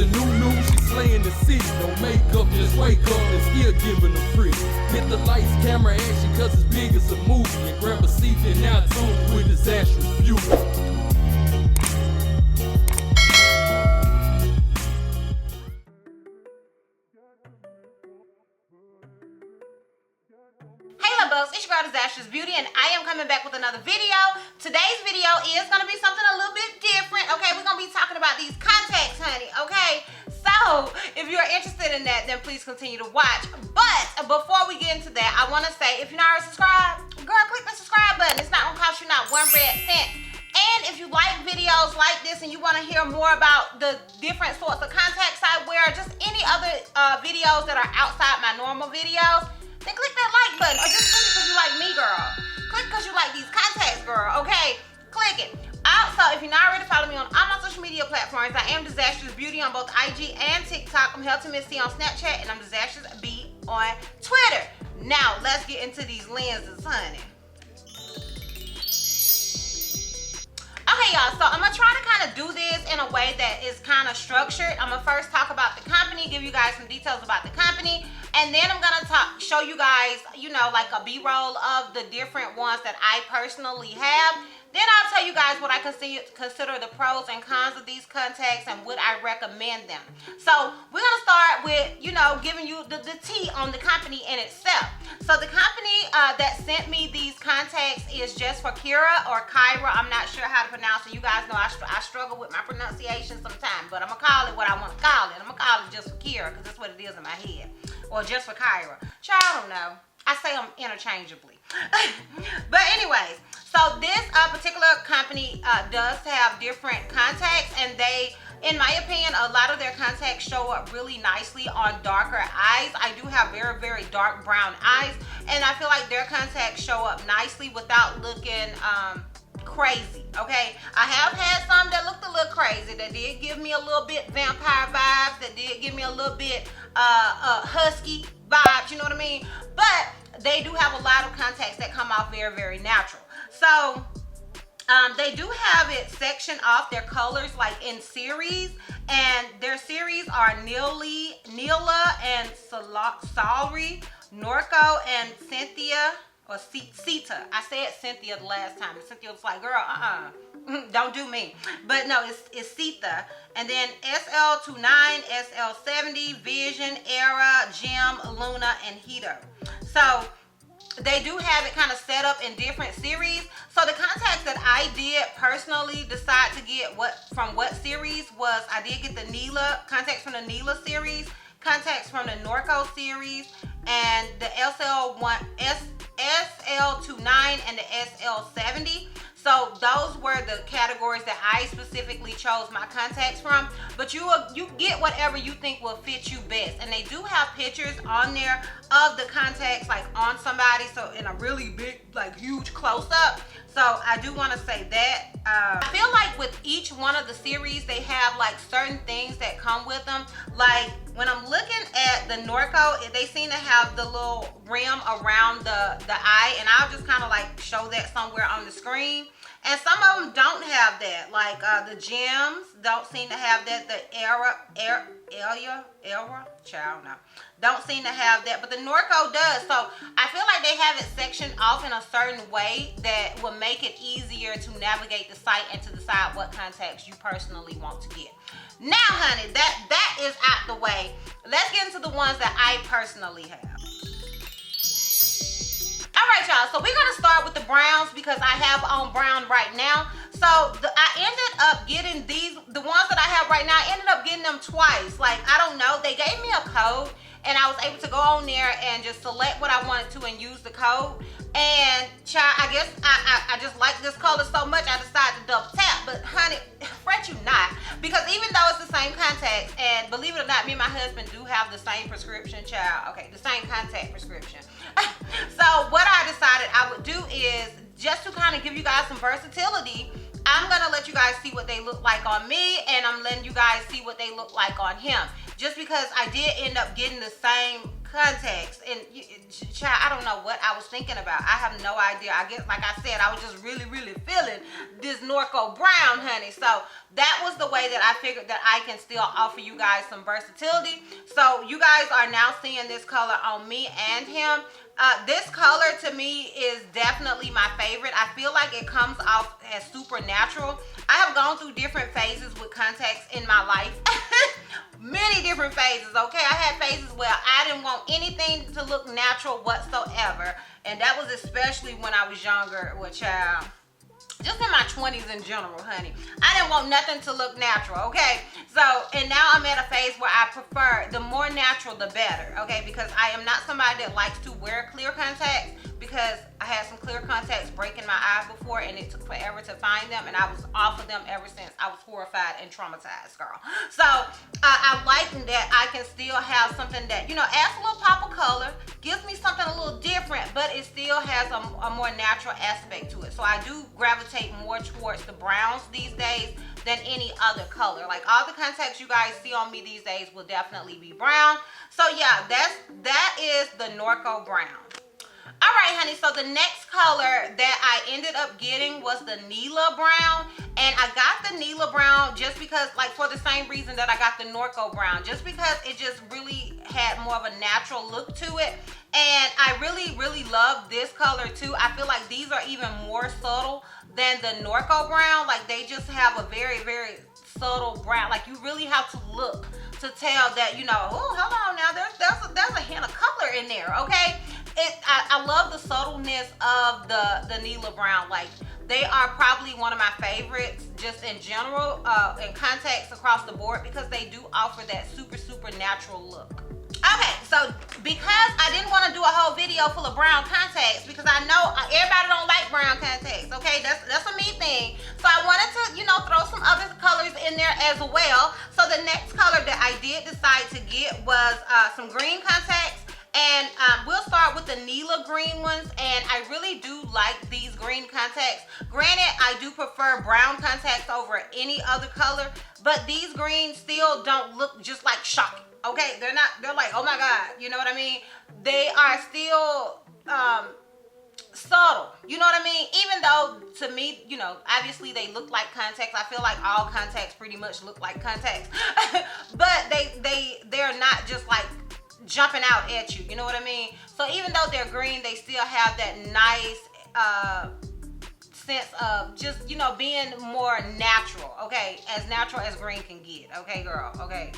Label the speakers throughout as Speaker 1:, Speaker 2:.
Speaker 1: a new, she slaying the city. No makeup, just wake up and still giving them free. Hit the lights, camera, action, cause it's big as a movie. And grab a seat and now tune with Disastrous Beauty.
Speaker 2: It's your girl Disastrous Beauty, and I am coming back with another video. Today's video is going to be something a little bit different, okay? We're going to be talking about these contacts, honey, okay? So, if you're interested in that, then please continue to watch. But, before we get into that, I want to say, if you're not already subscribed, girl, click the subscribe button. It's not going to cost you not one red cent. And if you like videos like this and you want to hear more about the different sorts of contacts I wear, just any other videos that are outside my normal videos, then click that like button, or just click it because you like me, girl. Click because you like these contacts, girl, okay? Click it. Also, if you're not already following me on all my social media platforms, I am Disastrous Beauty on both IG and TikTok. I'm Healthy Miss C on Snapchat, and I'm Disastrous B on Twitter. Now, let's get into these lenses, honey. Okay, y'all, so I'm going to try to kind of do this in a way that is kind of structured. I'm going to first talk about the company, give you guys some details about the company, and then I'm going to show you guys, you know, like a B-roll of the different ones that I personally have. Then I'll tell you guys what I consider the pros and cons of these contacts and would I recommend them. So we're going to start with, you know, giving you the tea on the company in itself. So the company that sent me these contacts is Just4Kira or Kyra. I'm not sure how to pronounce it. You guys know I struggle with my pronunciation sometimes, but I'm going to call it what I want to call it. I'm going to call it Just4Kira because that's what it is in my head. Or Just4Kira. Child, I don't know. I say them interchangeably. But anyways, so this particular company does have different contacts, and they, in my opinion, a lot of their contacts show up really nicely on darker eyes. I do have very, very dark brown eyes, and I feel like their contacts show up nicely without looking crazy, okay? I have had some that looked a little crazy, that did give me a little bit vampire vibes, that did give me a little bit husky vibes, you know what I mean? But they do have a lot of contacts that come off very, very natural. So they do have it sectioned off their colors like in series, and their series are Neela and Salri, Norco and Cynthia, or Sita. I said Cynthia the last time. Cynthia was like, girl, don't do me. But no, it's Sita. And then SL29, SL70, Vision, Era, Gem, Luna, and Hito. So they do have it kind of set up in different series. So the contacts that I did personally decide to get from what series was, I did get the Neela, contacts from the Neela series, contacts from the Norco series, and the SL29 and the SL70. So those were the categories that I specifically chose my contacts from. But you get whatever you think will fit you best. And they do have pictures on there of the contacts, like on somebody, so in a really big, like huge close-up. So I do want to say that. I feel like with each one of the series, they have like certain things that come with them. Like when I'm looking at the Norco, they seem to have the little rim around the eye, and I'll just kind of like show that somewhere on the screen. And some of them don't have that, like the Gems don't seem to have that. The Era, child, no, don't seem to have that, but the Norco does. So I feel like they have it sectioned off in a certain way that will make it easier to navigate the site and to decide what contacts you personally want to get. Now, honey, that is out the way. Let's get into the ones that I personally have. Alright, y'all, so we're going to start with the browns because I have on brown right now. So I ended up getting the ones that I have right now, I ended up getting them twice. Like, I don't know, they gave me a code, and I was able to go on there and just select what I wanted to and use the code. And child, I guess I just like this color so much, I decided to double tap. But honey, fret you not, because even though it's the same contacts, and believe it or not, me and my husband do have the same prescription, child. Okay, the same contact prescription. So what I decided I would do is, just to kind of give you guys some versatility, I'm gonna let you guys see what they look like on me, and I'm letting you guys see what they look like on him. Just because I did end up getting the same contacts, and child, I don't know what I was thinking about. I have no idea. I guess, like I said, I was just really, really feeling this Norco brown, honey. So that was the way that I figured that I can still offer you guys some versatility. So you guys are now seeing this color on me and him. This color to me is definitely my favorite. I feel like it comes off as super natural. I have gone through different phases with contacts in my life. Many different phases, okay? I had phases where I didn't want anything to look natural whatsoever. And that was especially when I was younger with child. Just in my 20s in general, honey. I didn't want nothing to look natural, okay? So, and now I'm at a phase where I prefer the more natural, the better, okay? Because I am not somebody that likes to wear clear contacts, because I had some clear contacts break in my eye before, and it took forever to find them, and I was off of them ever since. I was horrified and traumatized, girl. So, I like that I can still have something that, you know, adds a little pop of color, gives me something a little different, but it still has a more natural aspect to it. So I do gravitate more towards the browns these days than any other color. Like all the contacts you guys see on me these days will definitely be brown. So yeah, that is the Norco brown. All right, honey, so the next color that I ended up getting was the Nila brown. And I got the Nila brown just because, like, for the same reason that I got the Norco brown. Just because it just really had more of a natural look to it. And I really, really love this color, too. I feel like these are even more subtle than the Norco brown. Like, they just have a very, very subtle brown. Like, you really have to look to tell that, you know, oh, hold on now, there's a hint of color in there, okay? I love the subtleness of the Nila brown. Like, they are probably one of my favorites just in general, in contacts across the board, because they do offer that super, super natural look. Okay, so because I didn't want to do a whole video full of brown contacts, because I know everybody don't like brown contacts, okay? That's a me thing. So I wanted to, you know, throw some other colors in there as well. So the next color that I did decide to get was some green contacts. And we'll start with the Nila green ones, and I really do like these green contacts. Granted, I do prefer brown contacts over any other color, but these greens still don't look just like shocking, okay? They're like, oh my God, you know what I mean? They are still subtle, you know what I mean? Even though, to me, you know, obviously they look like contacts. I feel like all contacts pretty much look like contacts, but they're not just like jumping out at you, you know what I mean? So even though they're green, they still have that nice sense of just, you know, being more natural, okay? As natural as green can get, okay, girl, okay?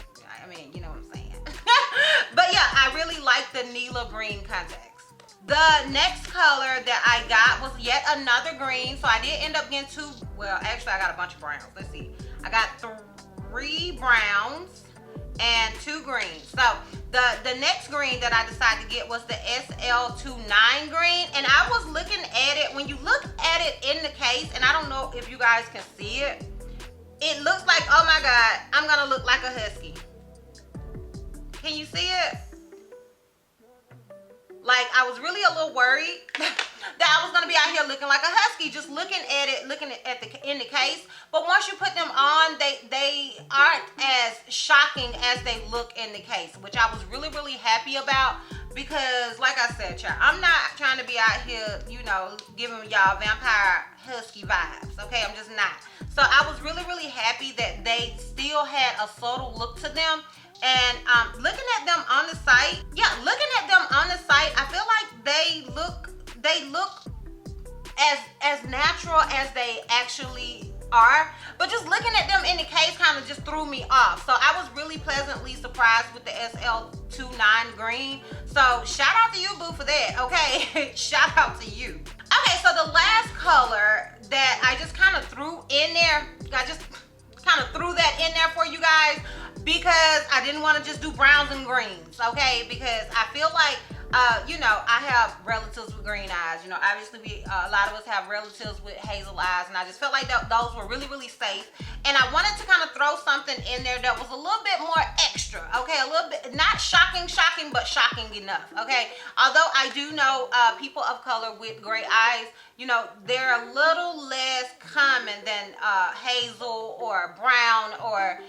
Speaker 2: I mean, you know what I'm saying. But yeah, I really like the Nila green contacts. The next color that I got was yet another green. So I did end up getting two, well, actually I got a bunch of browns. Let's see. I got 3 browns and 2 greens. So the next green that I decided to get was the SL29 green, and I was looking at it. When you look at it in the case, and I don't know if you guys can see it, it looks like, oh my God, I'm gonna look like a husky. Can you see it? Like, I was really a little worried that I was gonna be out here looking like a husky, just looking at it, in the case. But once you put them on, they aren't as shocking as they look in the case, which I was really, really happy about, because like I said, y'all, I'm not trying to be out here, you know, giving y'all vampire husky vibes, okay? I'm just not. So I was really, really happy that they still had a subtle look to them. And looking at them on the site, I feel like they look as natural as they actually are. But just looking at them in the case kind of just threw me off. So I was really pleasantly surprised with the SL29 green. So shout out to you, boo, for that, okay? Shout out to you. Okay, so the last color that I just kind of threw in there, I just kind of threw that in there for you guys, because I didn't want to just do browns and greens, okay? Because I feel like, you know, I have relatives with green eyes. You know, obviously a lot of us have relatives with hazel eyes, and I just felt like those were really, really safe. And I wanted to kind of throw something in there that was a little bit more extra, okay? A little bit, not shocking, but shocking enough, okay? Although I do know people of color with gray eyes, you know, they're a little less common than hazel or brown or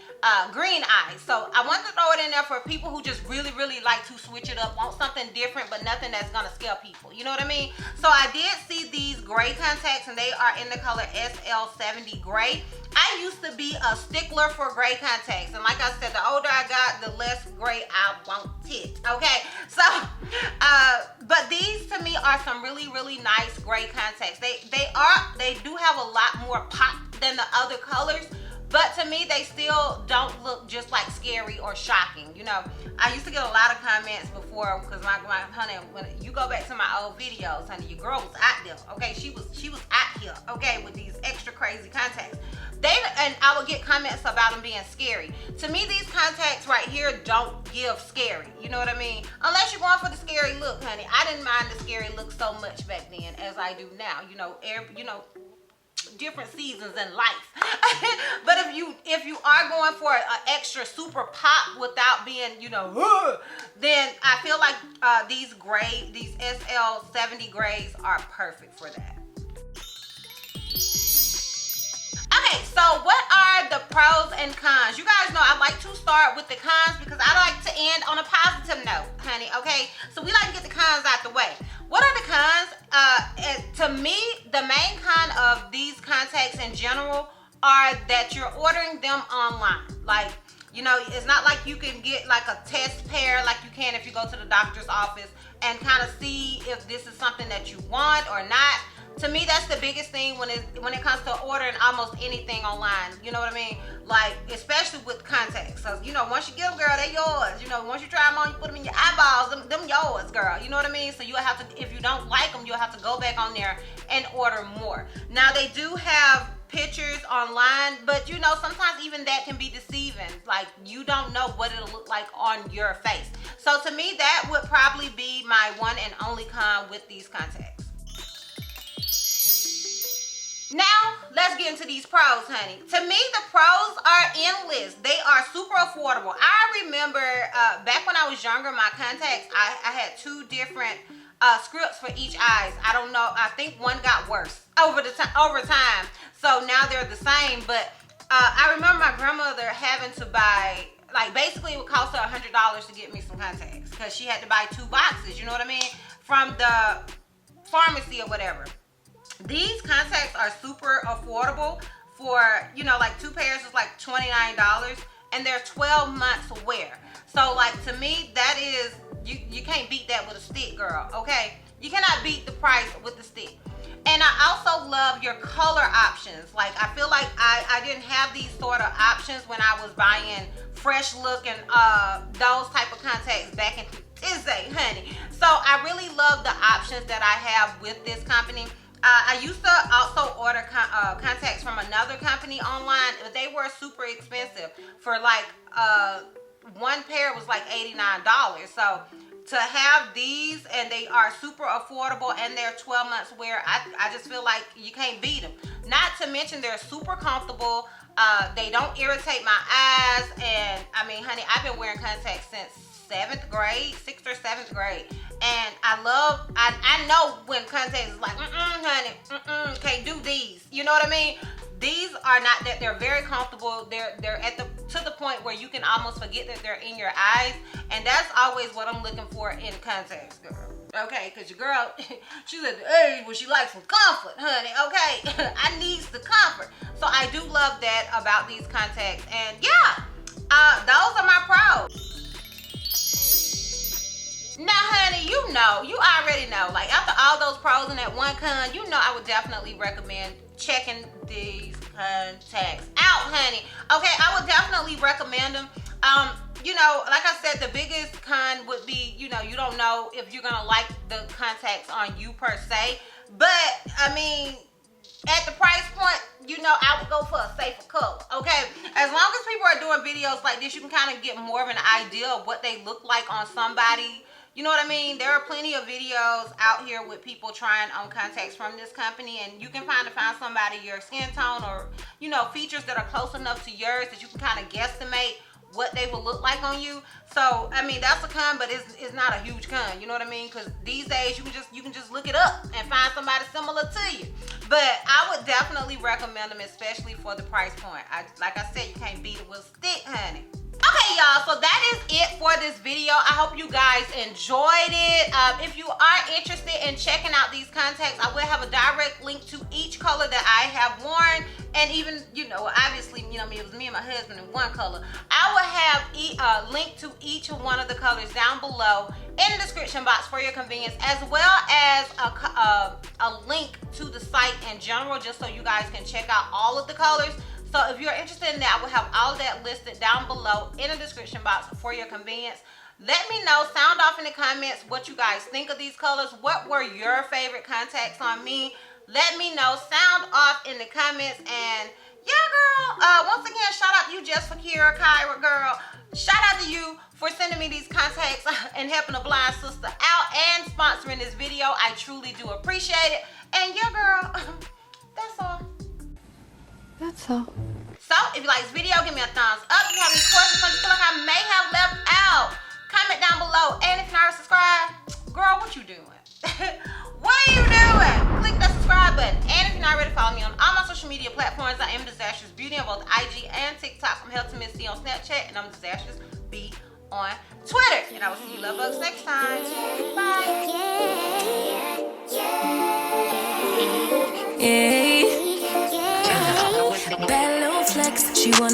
Speaker 2: green eyes. So I wanted to throw it in there for people who just really like to switch it up, want something different, but nothing that's gonna scare people. You know what I mean? So I did see these gray contacts, and they are in the color SL70 gray. I used to be a stickler for gray contacts, and like I said, the older I got, the less gray I want it. Okay, so but these to me are some really nice gray contacts. They do have a lot more pop than the other colors, but to me they still don't look just like scary or shocking. You know, I used to get a lot of comments before, because my honey, when you go back to my old videos, honey, your girl was out there. Okay, she was out here, okay, with these extra crazy contacts. And I would get comments about them being scary. To me, these contacts right here don't give scary. You know what I mean? Unless you're going for the scary look, honey. I didn't mind the scary look so much back then as I do now. You know, different seasons in life. But if you are going for an extra super pop without being, you know, then I feel like these SL70 grays are perfect for that. Okay, so what are the pros and cons? You guys know I like to start with the cons because I like to end on a positive note, honey, okay? So we like to get the cons out the way. What are the cons? To me, the main con of these contacts in general are that you're ordering them online. Like, you know, it's not like you can get like a test pair like you can if you go to the doctor's office and kind of see if this is something that you want or not. To me, that's the biggest thing when it comes to ordering almost anything online. You know what I mean? Like, especially with contacts. So, you know, once you get them, girl, they're yours. You know, once you try them on, you put them in your eyeballs, them yours, girl. You know what I mean? So you'll have to, if you don't like them, you'll have to go back on there and order more. Now, they do have pictures online, but you know, sometimes even that can be deceiving. Like, you don't know what it'll look like on your face. So to me, that would probably be my one and only con with these contacts. Now, let's get into these pros, honey. To me, the pros are endless. They are super affordable. I remember back when I was younger, my contacts, I had two different scripts for each eyes. I don't know. I think one got worse over time. So now they're the same. But I remember my grandmother having to buy, like, basically it would cost her $100 to get me some contacts because she had to buy 2 boxes, you know what I mean, from the pharmacy or whatever. These contacts are super affordable for, you know, like 2 pairs is like $29 and they're 12 months wear. So like, to me, that is, you can't beat that with a stick, girl, okay? You cannot beat the price with the stick. And I also love your color options. Like, I feel like I didn't have these sort of options when I was buying fresh looking those type of contacts back in Tuesday, honey. So I really love the options that I have with this company. I used to also order contacts from another company online, but they were super expensive. For like one pair was like $89. So to have these, and they are super affordable and they're 12 months wear, I just feel like you can't beat them. Not to mention they're super comfortable. They don't irritate my eyes. And I mean, honey, I've been wearing contacts since 7th grade, 6th or 7th grade. And I know when contacts is like, honey, can't do these. You know what I mean? These are not that, they're very comfortable. They're to the point where you can almost forget that they're in your eyes. And that's always what I'm looking for in contacts, girl. Okay, because your girl, she's at the age where she likes some comfort, honey, okay? I needs the comfort. So I do love that about these contacts. And yeah, those are my pros. Now, honey, you already know, like, after all those pros and that one con, you know I would definitely recommend checking these contacts out, honey. Okay, I would definitely recommend them. You know, like I said, the biggest con would be, you know, you don't know if you're gonna like the contacts on you per se. But, I mean, at the price point, you know, I would go for a safer color, okay? As long as people are doing videos like this, you can kind of get more of an idea of what they look like on somebody. You know what I mean? There are plenty of videos out here with people trying on contacts from this company, and you can find somebody your skin tone or, you know, features that are close enough to yours that you can kind of guesstimate what they will look like on you. So I mean, that's a con, but it's not a huge con, you know what I mean? Because these days you can just look it up and find somebody similar to you. But I would definitely recommend them, especially for the price point. Like I said, you can't beat it with a stick, honey. Okay, y'all, so that is it for this video. I hope you guys enjoyed it. If you are interested in checking out these contacts, I will have a direct link to each color that I have worn. And even, you know, obviously, you know, it was me and my husband in one color. I will have a link to each one of the colors down below in the description box for your convenience, as well as a link to the site in general, just so you guys can check out all of the colors. So if you're interested in that, I will have all of that listed down below in the description box for your convenience. Let me know, sound off in the comments what you guys think of these colors. What were your favorite contacts on me? Let me know, sound off in the comments. And yeah, girl, once again, shout out to you, Just4Kira, Kyra, girl. Shout out to you for sending me these contacts and helping a blind sister out and sponsoring this video. I truly do appreciate it. And yeah, girl, that's all.
Speaker 3: That's all.
Speaker 2: So, if you like this video, give me a thumbs up. If you have any questions you feel like I may have left out, comment down below. And if you're not subscribed, girl, what you doing? What are you doing? Click that subscribe button. And if you're not ready to follow me on all my social media platforms, I am DizastrousBeauty on both IG and TikTok. I'm Healthy Miss C on Snapchat, and I'm DizastrousB on Twitter. And I will see you love bugs next time. Bye.
Speaker 3: Bad little flex, she wanna